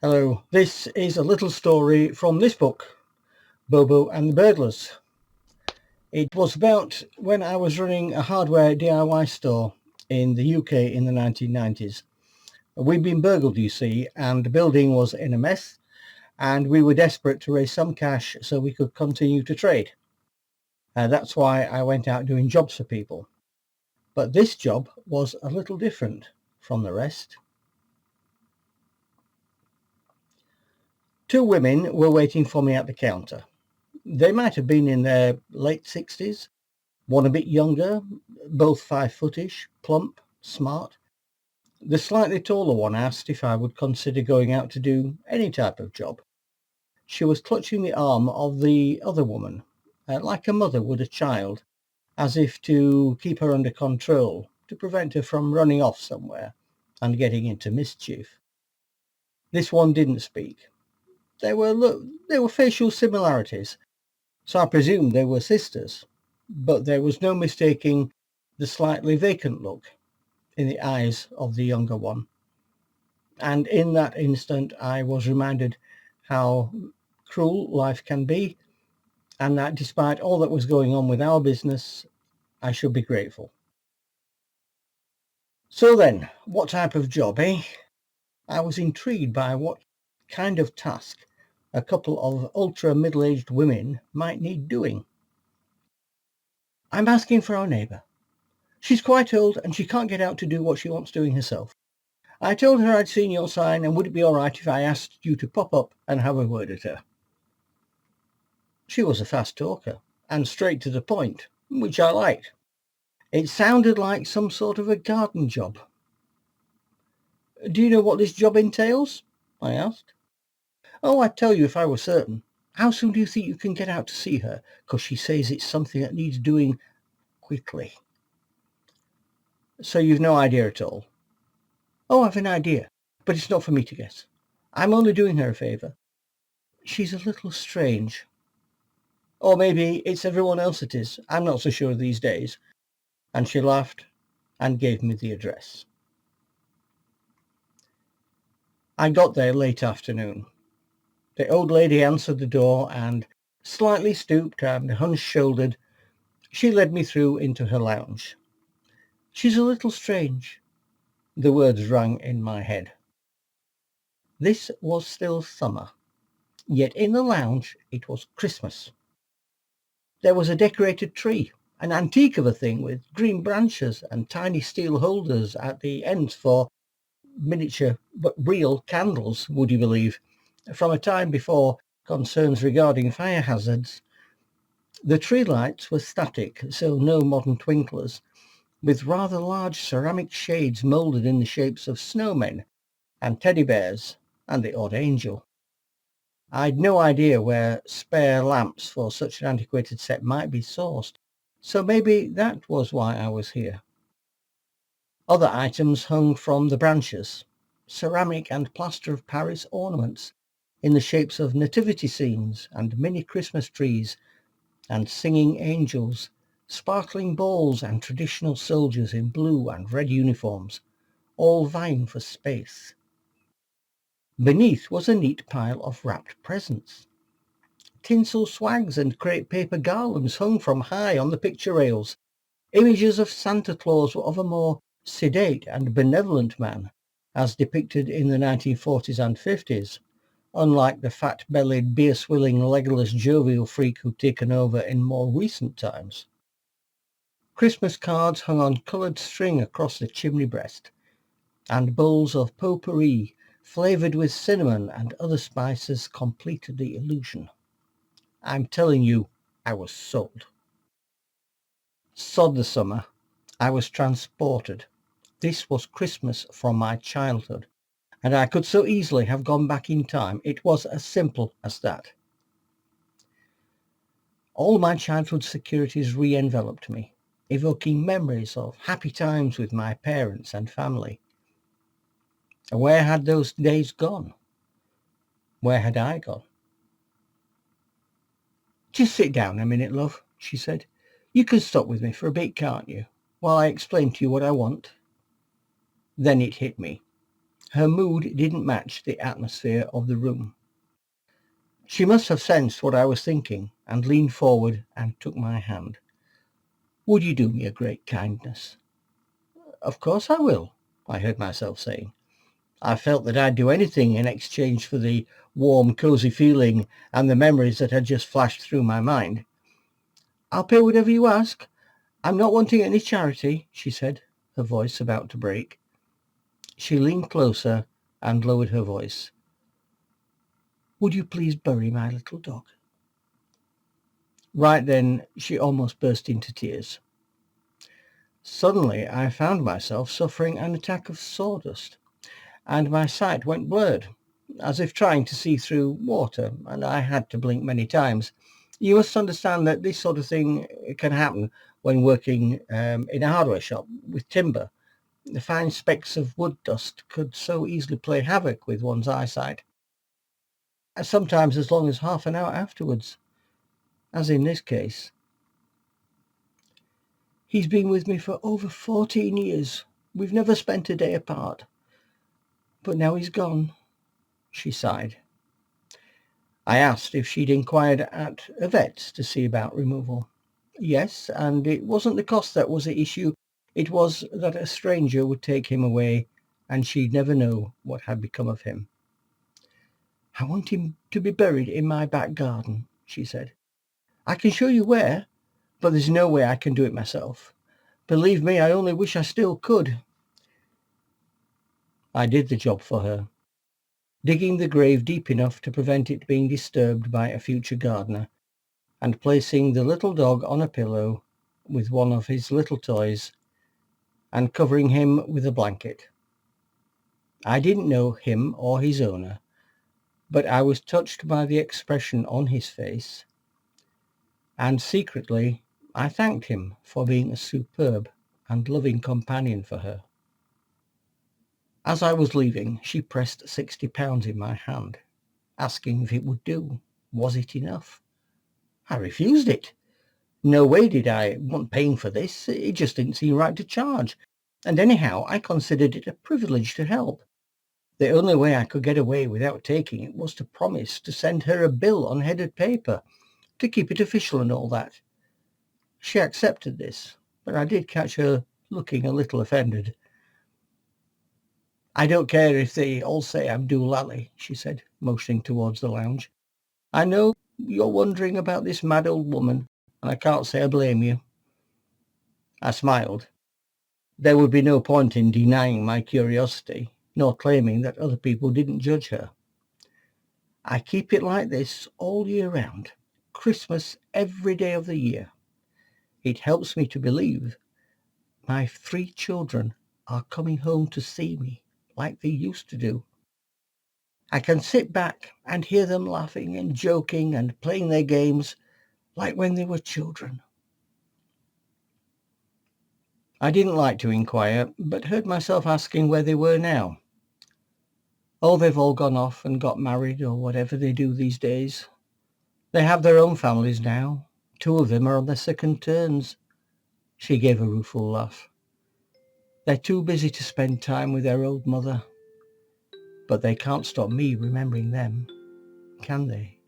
Hello, this is a little story from this book, Bobo and the Burglars. It was about when I was running a hardware DIY store in the UK in the 1990s. We'd been burgled, you see, and the building was in a mess, and we were desperate to raise some cash so we could continue to trade. That's why I went out doing jobs for people. But this job was a little different from the rest. Two women were waiting for me at the counter. They might have been in their late 60s, one a bit younger, both 5-footish, plump, smart. The slightly taller one asked if I would consider going out to do any type of job. She was clutching the arm of the other woman, like a mother would a child, as if to keep her under control, to prevent her from running off somewhere and getting into mischief. This one didn't speak. There were facial similarities, so I presumed they were sisters, but there was no mistaking the slightly vacant look in the eyes of the younger one. And in that instant, I was reminded how cruel life can be, and that despite all that was going on with our business, I should be grateful. So then, what type of job, eh? I was intrigued by what kind of task a couple of ultra middle-aged women might need doing. I'm asking for our neighbour. She's quite old and she can't get out to do what she wants doing herself. I told her I'd seen your sign and would it be all right if I asked you to pop up and have a word with her? She was a fast talker and straight to the point, which I liked. It sounded like some sort of a garden job. Do you know what this job entails? I asked. Oh, I'd tell you if I were certain. How soon do you think you can get out to see her? Because she says it's something that needs doing quickly. So you've no idea at all? Oh, I've an idea, but it's not for me to guess. I'm only doing her a favour. She's a little strange. Or maybe it's everyone else it is. I'm not so sure these days. And she laughed and gave me the address. I got there late afternoon. The old lady answered the door and, slightly stooped and hunched-shouldered, she led me through into her lounge. She's a little strange. The words rang in my head. This was still summer, yet in the lounge it was Christmas. There was a decorated tree, an antique of a thing with green branches and tiny steel holders at the ends for miniature but real candles, would you believe, from a time before concerns regarding fire hazards. The tree lights were static, so no modern twinklers, with rather large ceramic shades moulded in the shapes of snowmen and teddy bears and the odd angel. I'd no idea where spare lamps for such an antiquated set might be sourced, so maybe that was why I was here. Other items hung from the branches, ceramic and plaster of Paris ornaments in the shapes of nativity scenes and mini Christmas trees and singing angels, sparkling balls and traditional soldiers in blue and red uniforms, all vying for space. Beneath was a neat pile of wrapped presents. Tinsel swags and crepe paper garlands hung from high on the picture rails. Images of Santa Claus were of a more sedate and benevolent man, as depicted in the 1940s and 50s, unlike the fat-bellied, beer-swilling, legless, jovial freak who'd taken over in more recent times. Christmas cards hung on coloured string across the chimney breast, and bowls of potpourri, flavoured with cinnamon and other spices, completed the illusion. I'm telling you, I was sold. Sod the summer. I was transported. This was Christmas from my childhood, and I could so easily have gone back in time. It was as simple as that. All my childhood securities re-enveloped me, evoking memories of happy times with my parents and family. Where had those days gone? Where had I gone? Just sit down a minute, love, she said. You can stop with me for a bit, can't you, while I explain to you what I want? Then it hit me. Her mood didn't match the atmosphere of the room. She must have sensed what I was thinking and leaned forward and took my hand. "Would you do me a great kindness?" "Of course I will," I heard myself saying. I felt that I'd do anything in exchange for the warm, cosy feeling and the memories that had just flashed through my mind. "I'll pay whatever you ask. I'm not wanting any charity," she said, her voice about to break. She leaned closer and lowered her voice. "Would you please bury my little dog?" Right then, she almost burst into tears. Suddenly, I found myself suffering an attack of sawdust, and my sight went blurred, as if trying to see through water, and I had to blink many times. You must understand that this sort of thing can happen when working in a hardware shop with timber. The fine specks of wood dust could so easily play havoc with one's eyesight, sometimes as long as half an hour afterwards, as in this case. "He's been with me for over 14 years. We've never spent a day apart. But now he's gone," she sighed. I asked if she'd inquired at a vet's to see about removal. Yes, and it wasn't the cost that was the issue. It was that a stranger would take him away, and she'd never know what had become of him. "I want him to be buried in my back garden," she said. "I can show you where, but there's no way I can do it myself. Believe me, I only wish I still could." I did the job for her, digging the grave deep enough to prevent it being disturbed by a future gardener, and placing the little dog on a pillow with one of his little toys and covering him with a blanket. I didn't know him or his owner, but I was touched by the expression on his face, and secretly I thanked him for being a superb and loving companion for her. As I was leaving, she pressed £60 in my hand, asking if it would do. Was it enough? I refused it. No way did I want paying for this. It just didn't seem right to charge. And anyhow, I considered it a privilege to help. The only way I could get away without taking it was to promise to send her a bill on headed paper, to keep it official and all that. She accepted this, but I did catch her looking a little offended. "I don't care if they all say I'm doolally," she said, motioning towards the lounge. "I know you're wondering about this mad old woman, and I can't say I blame you." I smiled. There would be no point in denying my curiosity, nor claiming that other people didn't judge her. "I keep it like this all year round, Christmas every day of the year. It helps me to believe my 3 children are coming home to see me like they used to do. I can sit back and hear them laughing and joking and playing their games like when they were children." I didn't like to inquire, but heard myself asking where they were now. "Oh, they've all gone off and got married or whatever they do these days. They have their own families now. 2 of them are on their second turns." She gave a rueful laugh. "They're too busy to spend time with their old mother. But they can't stop me remembering them, can they?"